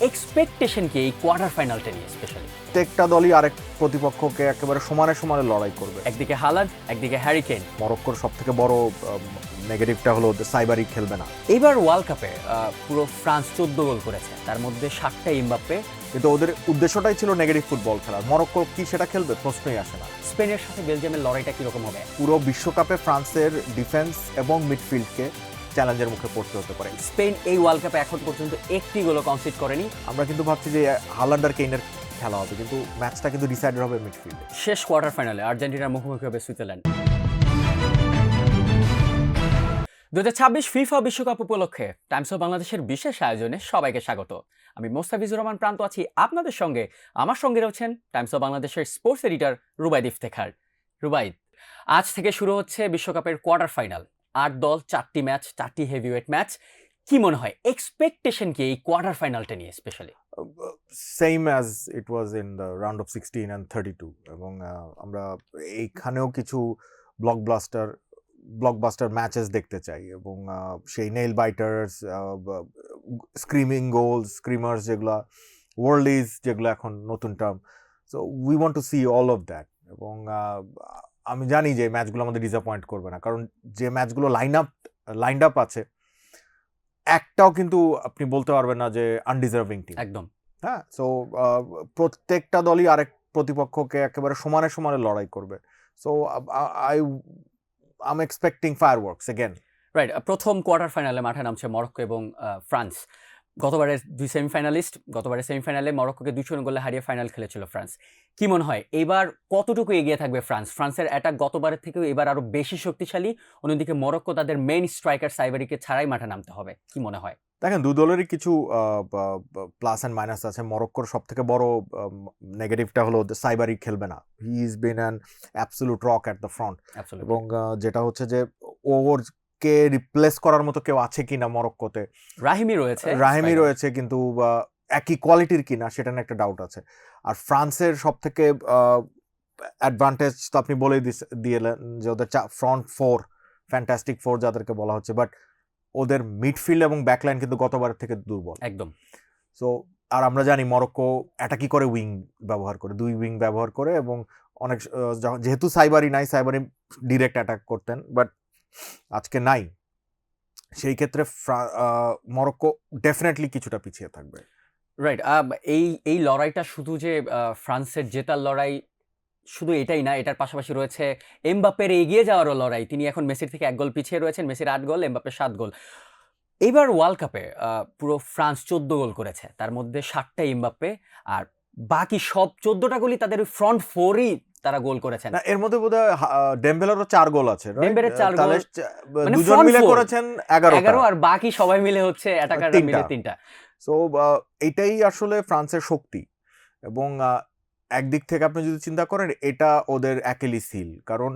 Expectation কি এই quarter ফাইনালটা নিয়ে স্পেশালি? প্রত্যেকটা দলই আরেক প্রতিপক্ষকে একেবারে সমানে সমানে লড়াই করবে। একদিকে হালান্ড, একদিকে হ্যারি কেইন। মরক্কোর সবথেকে বড় নেগেটিভটা হলো সাইবারি খেলবে না, এইবার ওয়ার্ল্ড কাপে পুরো ফ্রান্স 14 গোল করেছে, তার মধ্যে 7টা এমবাপ্পে। কিন্তু ওদের উদ্দেশ্যটাই ছিল নেগেটিভ ফুটবল খেলা। মরক্কো কি সেটা খেলবে? প্রশ্নই আসে না। স্পেনের সাথে বেলজিয়ামের লড়াইটা কিরকম হবে? পুরো বিশ্বকাপে ফ্রান্সের ডিফেন্স এবং মিডফিল্ডকে চ্যালেঞ্জের মুখে পড়তে হতে পারে। স্পেন এই ওয়ার্ল্ড কাপে এখন পর্যন্ত একটি গোলও কনসিড করেনি। আমরা কিন্তু ভাবছি যে হালান্ড আর কেইনের খেলা হবে, কিন্তু ম্যাচটা কিন্তু ডিসাইডেড হবে মিডফিল্ডে। শেষ কোয়ার্টার ফাইনালে আর্জেন্টিনার মুখোমুখি হবে সুইজারল্যান্ড। 2026 ফিফা বিশ্বকাপ উপলক্ষে টাইমস অফ বাংলাদেশের বিশেষ আয়োজনে সবাইকে স্বাগত। আমি মোস্তাফিজুর রহমান প্রান্ত আছি আপনাদের সঙ্গে। আমার সঙ্গে রয়েছেন টাইমস অফ বাংলাদেশের স্পোর্টস এডিটর রুবাইদ ইফতেখার। রুবাইদ, আজ থেকে শুরু হচ্ছে বিশ্বকাপের কোয়ার্টার ফাইনাল। 8 দল, 4টি ম্যাচ, 4টি হেভিওয়েট ম্যাচ। কি মনে হয় এক্সপেকটেশন কি এই কোয়ার্টার ফাইনালটা নিয়ে specially? Same as it was in the round of 16 and 32, এবং আমরা এইখানেও কিছু ব্লকবাস্টার ম্যাচেস দেখতে চাই, এবং সেই nail biters, screaming goals, screamers, যেগুলো ওয়ার্ল্ডিজ, যেগুলো এখন নতুন term. So we want to see all of that. এবং আমি জানি যে ম্যাচগুলো আমাদের ডিসঅ্যাপয়েন্ট করবে না, কারণ যে ম্যাচগুলো লাইনড আপ আছে একটাও কিন্তু আপনি বলতে পারবেন না যে আনডিজার্ভিং টিম। একদম। হ্যাঁ, সো প্রত্যেকটা দলই আরেক প্রতিপক্ষকে একেবারে সমানে সমানে লড়াই করবে। So I'm expecting fireworks again. Right. প্রথম কোয়ার্টার ফাইনালে মাঠে নামছে মরক্কো এবং ফ্রান্স। গতবারের দুই সেমিফাইনালিস্ট। গতবারের সেমিফাইনালে মরক্কোকে 2-0 গোলে হারিয়ে ফাইনাল খেলেছিল ফ্রান্স। কি মনে হয় এবার কতটুকু এগিয়ে থাকবে ফ্রান্স? ফ্রান্সের অ্যাটাক গতবারের থেকেও এবার আরো বেশি শক্তিশালী। অন্যদিকে মরক্কো তাদের মেইন স্ট্রাইকার সাইবারিকে ছাড়াই মাঠে নামতে হবে। কি মনে হয়? দেখেন, দুই দলেরই কিছু প্লাস অ্যান্ড মাইনাস আছে। মরক্কোর সবথেকে বড় নেগেটিভটা হলো সাইবারি খেলবে না। He is bin an absolute rock at the front. এবং যেটা হচ্ছে যে ওরকে রিপ্লেস করার মতো কেউ আছে কিনা মরক্কোতে। রাহিমি রয়েছে, কিন্তু একই কোয়ালিটির কিনা সেটা নিয়ে একটা ডাউট আছে। আর ফ্রান্সের সবথেকে অ্যাডভান্টেজ তো আপনি বলেই দিলেন যে ওদের ফ্রন্ট ফোর, ফ্যান্টাস্টিক ফোর যাদেরকে বলা হচ্ছে, বাট ওদের মিডফিল্ড এবং ব্যাকলাইন কিন্তু গতবারের থেকে দুর্বল একদম। সো আর আমরা জানি মরক্কো অ্যাটাকই করে, উইং ব্যবহার করে, 2 উইং ব্যবহার করে, এবং অনেক যেহেতু সাইবারি নাই, সাইবারি ডিরেক্ট অ্যাটাক করতেন, বাট আজকে নাই। সেই ক্ষেত্রে মরক্কো ডেফিনেটলি কিছুটা পিছিয়ে থাকবে। রাইট। এই লড়াইটা শুধু যে ফ্রান্সের জেতার লড়াই শুধু এটাই না, এটার পাশাপাশি রয়েছে এমবাপ্পের এগিয়ে যাওয়ারও লড়াই। তিনি এখন মেসির থেকে 1 গোল পিছিয়ে রয়েছেন। মেসির 8 গোল, এমবাপ্পের 7 গোল। এইবার ওয়ার্ল্ড কাপে পুরো ফ্রান্স 14 গোল করেছে, তার মধ্যে 7টা এমবাপ্পে, আর বাকি সব 14টা গোলই তাদের ওই ফ্রন্ট ফোরই তারা গোল করেছেন। না, এর মধ্যে বোধহয় ডেম্বেলেরও 4 গোল আছে। ডেম্বেলের 4 গোল, মানে দুজন মিলে করেছেন 11, আর বাকি সবাই মিলে হচ্ছে অ্যাটাকাররা মিলে 3টা। সো এটাই আসলে ফ্রান্সের শক্তি। এবং একদিক থেকে আপনি যদি চিন্তা করেন, এটা ওদের অ্যাকিলিস হিল, কারণ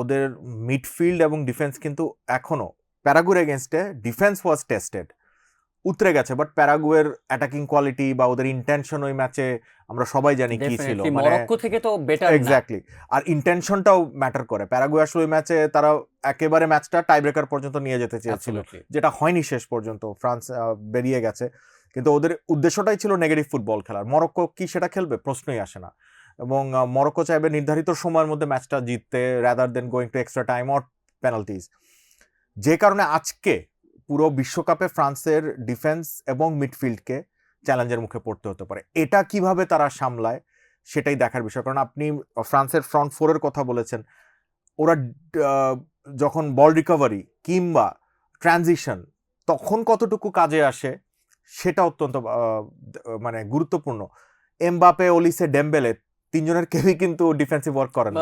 ওদের মিডফিল্ড এবং ডিফেন্স কিন্তু এখনো প্যারাগুয়ের এগেনস্টে ডিফেন্স ওয়াজ টেস্টেড, উতরে গেছে, বাট প্যারাগুয়ের অ্যাটাকিং কোয়ালিটি বা ওদের ইন্টেনশন ওই ম্যাচে আমরা সবাই জানি কি ছিল। মরক্কো থেকে তো বেটার। এক্স্যাক্টলি। আর ইন্টেনশনটাও ম্যাটার করে। প্যারাগুয়ে আসলে ওই ম্যাচে তারা একেবারে ম্যাচটা টাই ব্রেকার পর্যন্ত নিয়ে যেতে চেয়েছিল, যেটা হয়নি শেষ পর্যন্ত। ফ্রান্স বেরিয়ে গেছে, কিন্তু ওদের উদ্দেশ্যটাই ছিল নেগেটিভ ফুটবল খেলার। মরক্কো কি সেটা খেলবে? প্রশ্নই আসে না। এবং মরক্কো চাইবে নির্ধারিত সময়ের মধ্যে ম্যাচটা জিততে, rather than going to extra time or penalties. যে কারণে আজকে পুরো বিশ্বকাপে ফ্রান্সের ডিফেন্স এবং মিডফিল্ডকে চ্যালেঞ্জের মুখে পড়তে হতে পারে। এটা কিভাবে তারা সামলায় সেটাই দেখার বিষয়। কারণ আপনি ফ্রান্সের ফ্রন্ট ফোরের কথা বলেছেন, ওরা যখন বল রিকভারি কিংবা ট্রানজিশন তখন কতটুকু কাজে আসে সেটা অত্যন্ত মানে গুরুত্বপূর্ণ। এমবাপে, ওলিসে, ডেম্বেলে 3 জনের কেউই কিন্তু ডিফেন্সিভ ওয়ার্ক করে না।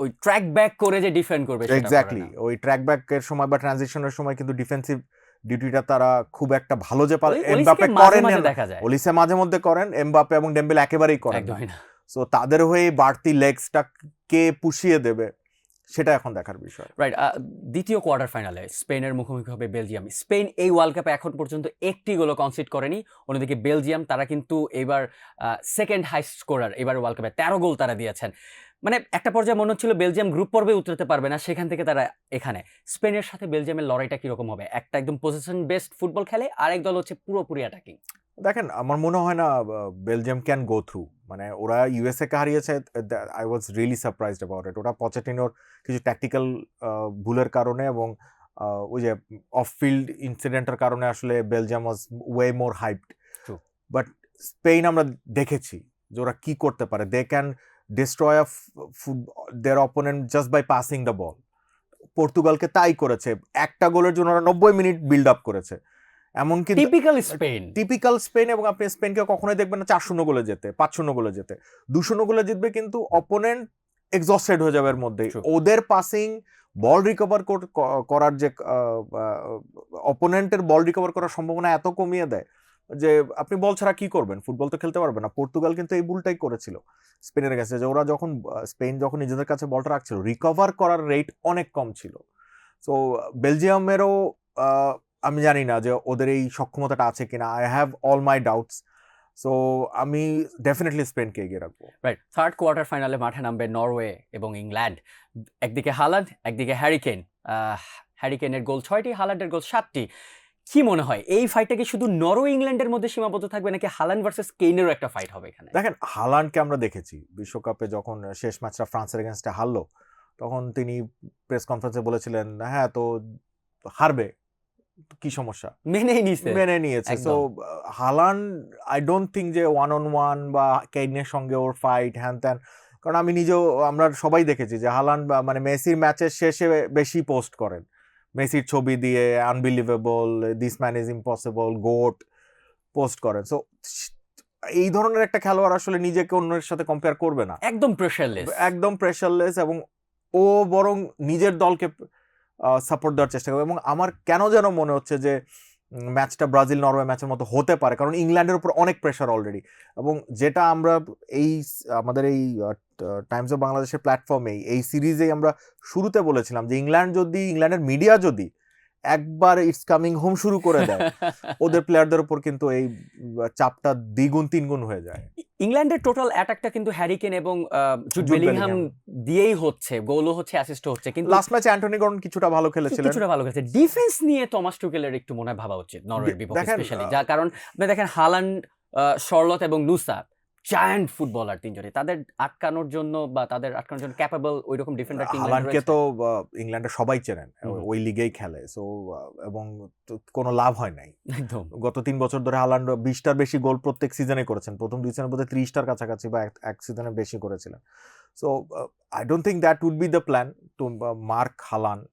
ওই ট্র্যাক ব্যাক করে যে ডিফেন্ড করবে, এক্স্যাক্টলি, ওই ট্র্যাক ব্যাকের সময় বা ট্রানজিশনের সময় কিন্তু ডিফেন্সিভ ডিউটিটা তারা খুব একটা ভালো যে এমবাপে করেন, ওলিসে মাঝে মধ্যে করেন, এমবাপে এবং ডেম্বেলে একেবারেই করেন না। সো তাদের হয়ে বাড়তি লেগসটা কে পুষিয়ে দেবে সেটা এখন দেখার বিষয়। রাইট। দ্বিতীয় কোয়ার্টার ফাইনালে স্পেনের মুখোমুখি হবে বেলজিয়াম। স্পেন এই ওয়ার্ল্ড কাপে এখন পর্যন্ত একটি গোলও কনসিড করেনি। অন্যদিকে বেলজিয়াম, তারা কিন্তু এবার সেকেন্ড হাইস্ট স্কোরার। এবার ওয়ার্ল্ড কাপে 13 গোল তারা দিয়েছেন। মানে একটা পর্যায়ে মনে হচ্ছিল বেলজিয়াম গ্রুপ পর্বে উতরাতে পারবে না, সেখান থেকে তারা এখানে। স্পেনের সাথে বেলজিয়ামের লড়াইটা কিরকম হবে? একটা একদম পজিশন বেসড ফুটবল খেলে, আর এক দল হচ্ছে পুরোপুরি অ্যাটাকিং। দেখেন আমার মনে হয় না বেলজিয়াম ক্যান গো থ্রু, মানে ওরা ইউএসএ কে হারিয়েছে, I was really surprised about it. ওটা পচেটিনোর কিছু ট্যাকটিক্যাল ভুলের কারণে এবং ওই যে অফ ফিল্ড ইনসিডেন্টের কারণে আসলে Belgium was way more hyped. True. But Spain আমরা দেখেছি যে ওরা কি করতে পারে, they can destroy their opponent just by passing the ball. পর্তুগালকে তাই করেছে, একটা গোলের জন্য ওরা 90 মিনিট বিল্ড আপ করেছে। এমনকি টিপিক্যাল স্পেন। টিপিক্যাল স্পেন, এবং আপনি স্পেনকে কখনোই দেখবেন না 4-0 গোলে যেতে, 5-0 গোলে যেতে, 2-0 গোলে জিতবে, কিন্তু অপোনেন্ট এক্সস্টেড হয়ে যাবে এর মধ্যেই। True. ওদের পাসিং, বল রিকভার করার যে অপোনেন্টের বল রিকভার করার সম্ভাবনা এত কমিয়ে দেয় যে আপনি বল ছাড়া কি করবেন, ফুটবল তো খেলতে পারবেন না। পর্তুগাল কিন্তু এই ভুলটাই করেছিল স্পেনের কাছে, যে ওরা যখন স্পেন যখন নিজেদের কাছে বলটা রাখছিল, রিকভার করার রেট অনেক কম ছিল। সো বেলজিয়ামেরও আমি জানি না যে ওদের এই সক্ষমতাটা আছে কিনা, I have all my doubts. So আমি ডেফিনেটলি স্পেনকে এগিয়ে রাখবো। রাইট, থার্ড কোয়ার্টার ফাইনালে মাঠে নামবে নরওয়ে এবং ইংল্যান্ড। একদিকে হালান্ড, একদিকে হ্যারিকেন। হ্যারিকেনের গোল 6টি, হালান্ডের গোল 7টি। কি মনে হয় এই ফাইটটা কি শুধু নরওয়ে ইংল্যান্ডের মধ্যে সীমাবদ্ধ থাকবে, নাকি হালান্ড ভার্সেস কেইনেরও একটা ফাইট হবে এখানে? দেখেন, হালান্ডকে আমরা দেখেছি বিশ্বকাপে যখন শেষ ম্যাচটা ফ্রান্সের এগেনস্টে হারলো, তখন তিনি প্রেস কনফারেন্সে বলেছিলেন হ্যাঁ তো হারবে, কি সমস্যা, মেনেই নিছে। মেনে নিয়েছে। একদম। So Haaland I don't think যে 1-on-1 বা কেইনের সঙ্গে ওর ফাইট হ্যান ত্যান, কারণ আমি নিজেও, আমরা সবাই দেখেছি যে হালান্ড মানে মেসির ম্যাচের শেষে বেশি পোস্ট করেন, মেসির ছবি দিয়ে unbelievable, this man is impossible, goat post করেন। সো এই ধরনের একটা খেলোয়াড় আসলে নিজেকে অন্যের সাথে কম্পেয়ার করবে না, একদম প্রেশারলেস। একদম প্রেশারলেস, এবং ও বরং নিজের দলকে সাপোর্ট দেওয়ার চেষ্টা করবে। এবং আমার কেন যেন মনে হচ্ছে যে ম্যাচটা ব্রাজিল নরওয়ে ম্যাচের মতো হতে পারে, কারণ ইংল্যান্ডের উপর অনেক প্রেশার অলরেডি। এবং যেটা আমরা এই আমাদের এই টাইমস অফ বাংলাদেশের প্ল্যাটফর্মে এই সিরিজেই আমরা শুরুতে বলেছিলাম যে ইংল্যান্ডের মিডিয়া যদি একবার ইটস কামিং হোম শুরু করে দেয়, ওদের প্লেয়ারদের উপর কিন্তু এই চাপটা দ্বিগুণ তিনগুণ হয়ে যায়। ইংল্যান্ডের টোটাল অ্যাটাকটা কিন্তু হ্যারিকেন এবং জুড জুড বেলিংহাম বেলিংহাম দিয়েই হচ্ছে, গোলও হচ্ছে, অ্যাসিস্টও হচ্ছে, কিন্তু লাস্ট ম্যাচে অ্যান্টনি গর্ডন কিছুটা ভালো খেলেছিলেন। কিছুটা ভালো খেলেছে। ডিফেন্স নিয়ে টমাস টুকেলের একটু মনে হয় ভাবা উচিত নরওয়ের বিপক্ষে দেখেন, স্পেশালি, যার কারণ আপনি দেখেন হালান্ড, শর্লট এবং নুসা জায়ান্ট ফুটবলার তিনজনই, তাদের আটকানোর জন্য ক্যাপেবল ওইরকম ডিফেন্ডার টিম হালান্ডকে তো ইংল্যান্ডের সবাই চেনেন, ওই লিগেই খেলে। সো এবং কোনো লাভ হয় নাই একদম। গত 3 বছর ধরে। হালান্ড 20টার বেশি গোল প্রত্যেক সিজনে করেছেন, প্রথম 2 সিজনে বোধহয় 30টার কাছাকাছি বা এক সিজনে বেশি করেছিলেন। So I don't think that would be the plan to mark Haaland.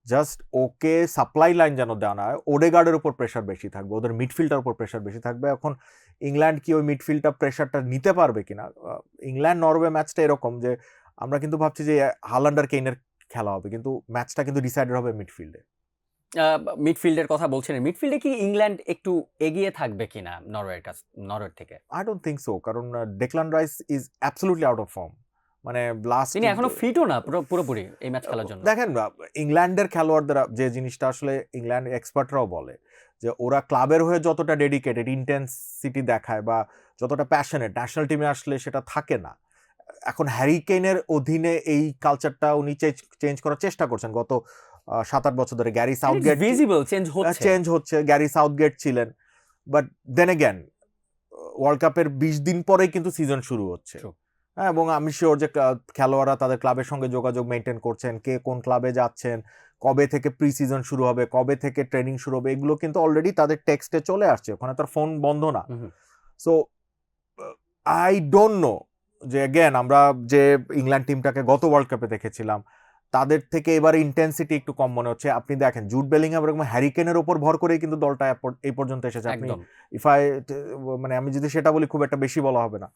Just okay supply line যেন দেওয়া না হয়, ওডেগার্ডের উপর প্রেশার বেশি থাকবে, ওদের মিডফিল্ডের উপর প্রেশার বেশি থাকবে। এখন ইংল্যান্ড কি ওই মিডফিল্ডটা প্রেশারটা নিতে পারবে কিনা? ইংল্যান্ড নরওয়ে ম্যাচটা এরকম যে আমরা কিন্তু ভাবছি যে হালান্ড আর কেইনের খেলা হবে, কিন্তু ম্যাচটা কিন্তু ডিসাইডেড হবে মিডফিল্ডে। মিডফিল্ডের কথা বলছিলেন, মিডফিল্ডে কি ইংল্যান্ড একটু এগিয়ে থাকবে কিনা নরওয়ের থেকে? আই ডোন্ট থিঙ্ক সো, কারণ Declan rice is absolutely out of form. মানে লাস্ট তিনি এখনো ফিটও না পুরোপুরি এই ম্যাচ খেলার জন্য। দেখেন, ইংল্যান্ডের খেলোয়াড়দের যে জিনিসটা আসলে ইংল্যান্ড এক্সপার্টরাও বলে যে ওরা ক্লাবের হয়ে যতটা ডেডিকেটেড, ইন্টেন্সিটি দেখায় বা যতটা প্যাশনেট, ন্যাশনাল টিমে আসলে সেটা থাকে না। এখন হ্যারি কেইনের অধীনে এই কালচারটা উনি চেঞ্জ করার চেষ্টা করছেন গত 7-8 বছর ধরে। গ্যারি সাউথগেট ভিজিবল চেঞ্জ হচ্ছে। গ্যারি সাউথগেট ছিলেন, বাট দেন এগেন ওয়ার্ল্ড কাপের 20 দিন পরেই কিন্তু সিজন শুরু হচ্ছে। হ্যাঁ, এবং আমি শিওর যে খেলোয়াড়রা তাদের ক্লাবের সঙ্গে যোগাযোগ মেনটেন করছেন, কে কোন ক্লাবে যাচ্ছেন, কবে থেকে প্রি সিজন শুরু হবে, কবে থেকে ট্রেনিং শুরু হবে, এগুলো কিন্তু অলরেডি তাদের টেক্সটে চলে আসছে, ওখানে তার ফোন বন্ধ না। সো আই ডোন্ট নো যে অ্যাগেন আমরা যে ইংল্যান্ড টিমটাকে গত ওয়ার্ল্ড কাপে দেখেছিলাম তাদের থেকে এবারে ইন্টেন্সিটি একটু কম মনে হচ্ছে। আপনি দেখেন জুড বেলিংহাম এবং হ্যারি কেনের উপর ভর করেই কিন্তু দলটা এই পর্যন্ত এসেছে। আপনি মানে আমি যদি সেটা বলি খুব একটা বেশি বলা হবে না।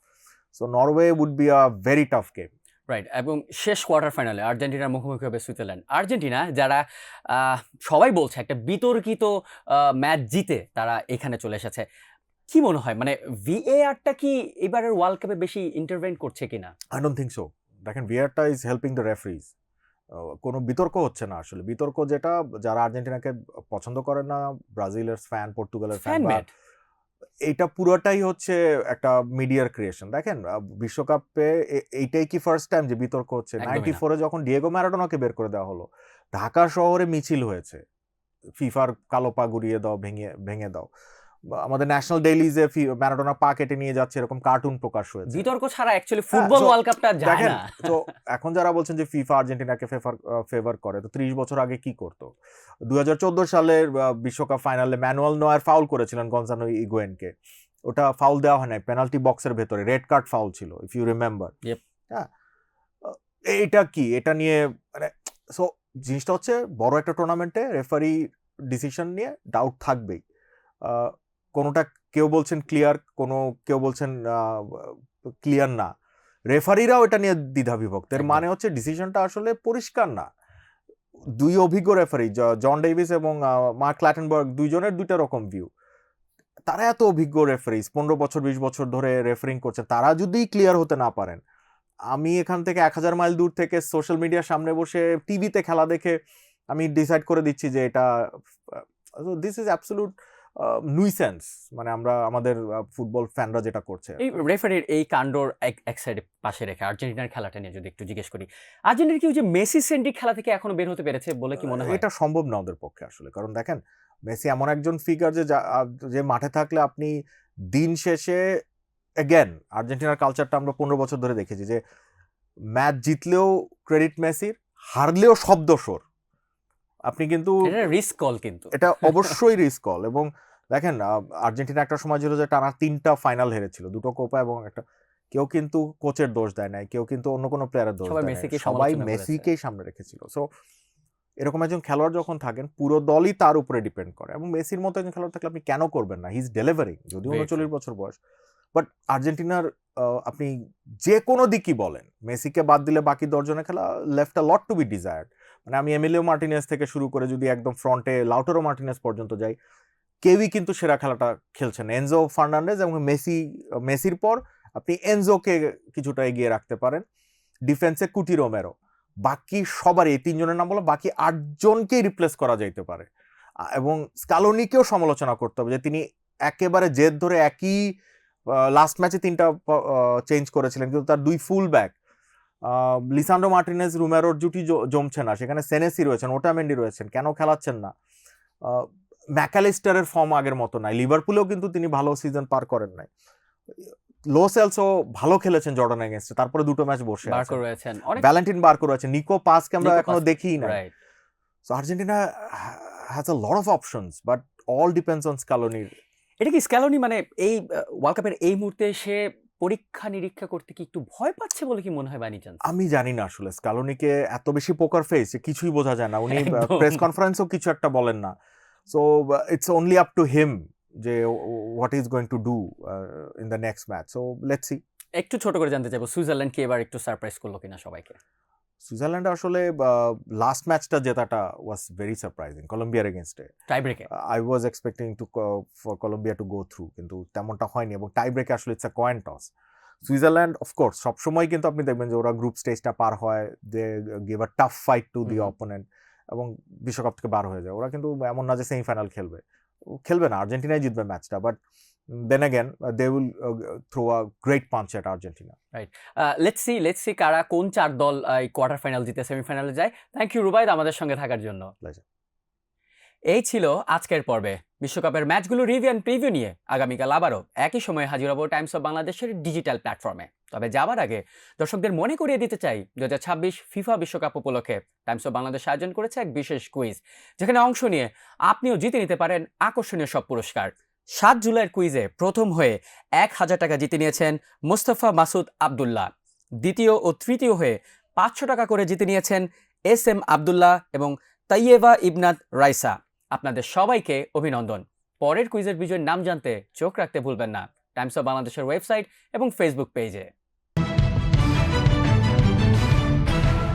So Norway would be a very tough game. Right, এবং শেষ কোয়ার্টার ফাইনালে আর্জেন্টিনার মুখোমুখি হবে সুইজারল্যান্ড। আর্জেন্টিনা যারা সবাই বলছে একটা বিতর্কিত ম্যাচ জিতে তারা এখানে চলে এসেছে, কি মনে হয় মানে ভিএআরটা কি এবারের ওয়ার্ল্ড কাপে বেশি ইন্টারভেন করছে কিনা? I don't think so. দেখেন, ভিআরটা ইজ হেল্পিং দ্য রেফারিজ। কোনো বিতর্ক হচ্ছে না আসলে। বিতর্ক যেটা, যারা আর্জেন্টিনাকে পছন্দ করে না, ব্রাজিলের ফ্যান, পর্তুগালের ফ্যান, এইটা পুরোটাই হচ্ছে একটা মিডিয়ার ক্রিয়েশন। দেখেন, বিশ্বকাপে এইটাই কি ফার্স্ট টাইম যে বিতর্ক হচ্ছে? 94-এ যখন ডিয়েগো ম্যারাডোনাকে বের করে দেওয়া হলো, ঢাকা শহরে মিছিল হয়েছে, ফিফার কালো পা গুড়িয়ে দাও, ভেঙে দাও। আমাদের ন্যাশনাল ডেইলিজে ম্যারাডোনা পা কেটে নিয়ে যাচ্ছে এরকম কার্টুন প্রকাশ হয়েছে। বিতর্ক ছাড়া অ্যাকচুয়ালি ফুটবল so ওয়ার্ল্ড কাপটা যায় দেখেন, না। তো এখন যারা বলছেন যে ফিফা আর্জেন্টিনাকে ফেভার করে, তো 30 বছর আগে কি করতো? 2014 সালের বিশ্বকাপ ফাইনালে ম্যানুয়াল নয়ার ফাউল করেছিলেন গনজালো ইগুয়েনকে, ওটা ফাউল দেওয়া হয় নাই, পেনাল্টি বক্সের ভেতরে রেড কার্ড ফাউল ছিল, ইফ ইউ রিমেম্বার। Yep. হ্যাঁ, এইটা কি, এটা নিয়ে মানে সো জিনিসটা হচ্ছে বড় একটা টুর্নামেন্টে রেফারি ডিসিশন নিয়ে ডাউট থাকবেই। কোনোটা কেউ বলছেন ক্লিয়ার, কেউ বলছেন ক্লিয়ার না, রেফারিরাও এটা নিয়ে দ্বিধাবিভক্ত। এর একদম। মানে হচ্ছে ডিসিশনটা আসলে পরিষ্কার না। দুই অভিজ্ঞ রেফারি জন ডেভিস এবং মার্ক ক্ল্যাটেনবার্গ, দুইজনের দুইটা রকম ভিউ। তারা এত অভিজ্ঞ রেফারিজ, 15 বছর 20 বছর ধরে রেফারিং করছে, তারা যদি ক্লিয়ার হতে না পারেন, আমি এখান থেকে 1000 মাইল দূর থেকে সোশ্যাল মিডিয়ার সামনে বসে টিভিতে খেলা দেখে আমি ডিসাইড করে দিচ্ছি যে এটা দিস ইজ অ্যাবসলিউট নুইসেন্স। মানে আমরা আমাদের ফুটবল ফ্যানরা যেটা করছে। এই রেফারির এই কাণ্ডর এক সাইডে পাশে রেখে আর্জেন্টিনার খেলাটা নিয়ে যদি একটু জিজ্ঞেস করি, আর্জেন্টিনা কি ওই যে মেসি সেন্ট্রিক খেলা থেকে এখনো বের হতে পেরেছে বলে কি মনে হয়? এটা সম্ভব না ওদের পক্ষে আসলে। কারণ দেখেন, মেসি এমন একজন ফিগার যে মাঠে থাকলে আপনি দিন শেষে অ্যাগেন আর্জেন্টিনার কালচারটা আমরা 15 বছর ধরে দেখেছি যে ম্যাচ জিতলেও ক্রেডিট মেসির, হারলেও শব্দস্বর। আপনি কিন্তু এটা রিস্ক কল, কিন্তু এটা অবশ্যই রিস্ক কল। এবং দেখেন, আর্জেন্টিনা একটা সময় ছিল যে টানা 3টা ফাইনাল হেরেছিল, 2টো কোপা এবং একটা, কেউ কিন্তু কোচের দোষ দেয় নাই, কেউ কিন্তু অন্য কোনো প্লেয়ারের দোষ দেয় নাই, সবাই মেসিকেই সামনে রেখেছিল। সো এরকম একজন খেলোয়াড় যখন থাকেন, পুরো দলই তার উপরে ডিপেন্ড করে। এবং মেসির মতো একজন খেলোয়াড় থাকলে আপনি কেন করবেন না? হি ইজ ডেলিভারিং, যদিও 39 বছর বয়স। বাট আর্জেন্টিনার আপনি যে কোনো দিকই বলেন, মেসিকে বাদ দিলে বাকি 10 জনের খেলা left a lot to be desired. মানে আমি এমিলিও মার্টিনেজ থেকে শুরু করে যদি একদম ফ্রন্টে লাউটারো মার্টিনেজ পর্যন্ত যাই, কেউই কিন্তু সেরা খেলাটা খেলছেন। এনজো ফার্নান্ডেজ এবং মেসির পর আপনি এনজোকে কিছুটা এগিয়ে রাখতে পারেন। ডিফেন্সে কুটি রোমেরো, বাকি সবারই, এই 3 জনের নাম বলো, বাকি 8 জনকেই রিপ্লেস করা যাইতে পারে। এবং স্কালোনিকেও সমালোচনা করতে হবে যে তিনি একেবারে জেদ ধরে একই লাস্ট ম্যাচে 3টা চেঞ্জ করেছিলেন, কিন্তু তার 2 ফুল ব্যাক লিসান্ড্রো মার্টিনেজ রোমেরোর জুটি জমছে না, সেখানে সেনেসি রয়েছেন, ওটামেন্ডি রয়েছেন, কেন খেলাচ্ছেন না? ম্যাকালিস্টারের ফর্ম আগের মতো নাই, লিভারপুলেও কিন্তু তিনি ভালো সিজন পার করেন নাই। লো সেলসও ভালো খেলেছেন জর্ডান এগেইনস্টে, তারপরে 2টো ম্যাচ বসে আছেন, ভ্যালেন্টিন বার্কো রয়েছেন, নিকো পাসকে আমরা এখনো দেখিই না। So Argentina has a lot of options, but all depends on স্কালোনির। এটা কি স্ক্যালোনি মানে এই ওয়ার্ল্ড কাপের এই মুহূর্তে সে পরীক্ষা নিরীক্ষা করতে কি একটু ভয় পাচ্ছে বলে কি মনে হয় বানি চান্স? আমি জানি না আসলে, স্কালোনিকে এত বেশি পোকার ফেস, কিছুই বোঝা যায় না। উনি প্রেস কনফারেন্সেও কিছু একটা বলেন না। So it's only up to him যে what is going to do in the next match. So let's see. একটু ছোট করে জানতে চাইবো, সুইজারল্যান্ড কি এবার একটু সারপ্রাইজ করলো কিনা সবাইকে? সুইজারল্যান্ড আসলে লাস্ট ম্যাচটা জেতাটা ওয়াজ ভেরি সারপ্রাইজিং, কলম্বিয়ার এগেইনস্টে। টাই ব্রেকে I was expecting for Colombia to go through, কিন্তু তেমনটা হয়নি। এবং টাই ব্রেকে আসলে it's a coin toss. Switzerland of course সবসময় কিন্তু আপনি দেখবেন যে ওরা গ্রুপ স্টেজটা পার হয়, they give a tough fight to the opponent এবং বিশ্বকাপ থেকে বার হয়ে যায়। ওরা কিন্তু এমন না যে সেমিফাইনাল খেলবে না, আর্জেন্টিনাই জিতবে ম্যাচটা। But then again they will throw a great punch at Argentina. Right, let's see কারা কোন 4 দল এই কোয়ার্টার ফাইনাল জিতে সেমিফাইনালে যায়। থ্যাংক ইউ রুবাইদ আমাদের সঙ্গে থাকার জন্য। এই ছিল আজকের পর্বে বিশ্বকাপের ম্যাচগুলো রিভিউ অ্যান্ড প্রিভিউ নিয়ে। আগামীকাল আবারও একই সময়ে হাজির হব টাইমস অফ বাংলাদেশের ডিজিটাল প্ল্যাটফর্মে। তবে যাবার আগে দর্শকদের মনে করিয়ে দিতে চাই 2026 ফিফা বিশ্বকাপ উপলক্ষে টাইমস অফ বাংলাদেশ আয়োজন করেছে এক বিশেষ কুইজ, যেখানে অংশ নিয়ে আপনিও জিতে নিতে পারেন আকর্ষণীয় সব পুরস্কার। 7 জুলাইয়ের কুইজে প্রথম হয়ে 1000 টাকা জিতে নিয়েছেন মোস্তফা মাসুদ আবদুল্লাহ। দ্বিতীয় ও তৃতীয় হয়ে 500 টাকা করে জিতে নিয়েছেন SM আবদুল্লাহ এবং তাইয়েবা ইবনাত রাইসা। আপনাদের সবাইকে অভিনন্দন। পরের কুইজের বিজয়ের নাম জানতে চোখ রাখতে ভুলবেন না টাইমস অফ বাংলাদেশের ওয়েবসাইট এবং ফেসবুক পেজে।